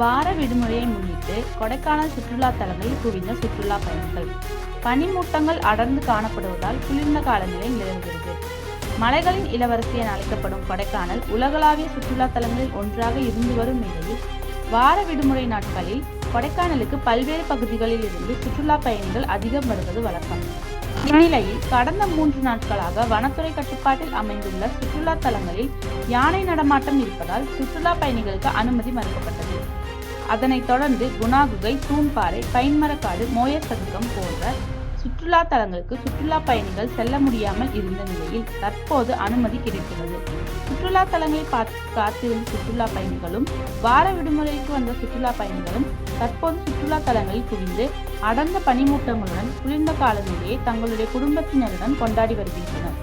வார விடுமுறையை முன்னிட்டு கொடைக்கானல் சுற்றுலா தலங்களில் குவிந்த சுற்றுலா பயணிகள். பனிமூட்டங்கள் அடர்ந்து காணப்படுவதால் குளிர்ந்த காலநிலை நிலவுகிறது. மலைகளின் இளவரசி என அழைக்கப்படும் கொடைக்கானல் உலகளாவிய சுற்றுலா தலங்களில் ஒன்றாக இருந்து வரும் நிலையில் வார விடுமுறை நாட்களில் கொடைக்கானலுக்கு பல்வேறு பகுதிகளில் இருந்து சுற்றுலா பயணிகள் அதிகம் வருவது வழக்கம். இந்நிலையில் கடந்த 3 நாட்களாக வனத்துறை கட்டுப்பாட்டில் அமைந்துள்ள சுற்றுலா தலங்களில் யானை நடமாட்டம் இருப்பதால் சுற்றுலா பயணிகளுக்கு அனுமதி மறுக்கப்பட்டது. அதனைத் தொடர்ந்து குணா குகை, தூண்பாறை, பைன்மரக்காடு, மோயர் சதுக்கம் போன்ற சுற்றுலா தலங்களுக்கு சுற்றுலா பயணிகள் செல்ல முடியாமல் இருந்த நிலையில் தற்போது அனுமதி கிடைத்துள்ளது. சுற்றுலா தலங்களை காத்திருந்த சுற்றுலா பயணிகளும் வார விடுமுறைக்கு வந்த சுற்றுலா பயணிகளும் தற்போது சுற்றுலா தலங்களில் குவிந்து அடர்ந்த பனிமூட்டங்களுடன் குளிர்ந்த காலநிலையை தங்களுடைய குடும்பத்தினருடன் கொண்டாடி வருகின்றனர்.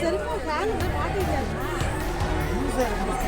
செல்போன் ஹேண்ட் மாட்டிக்கலாம் செல்போன்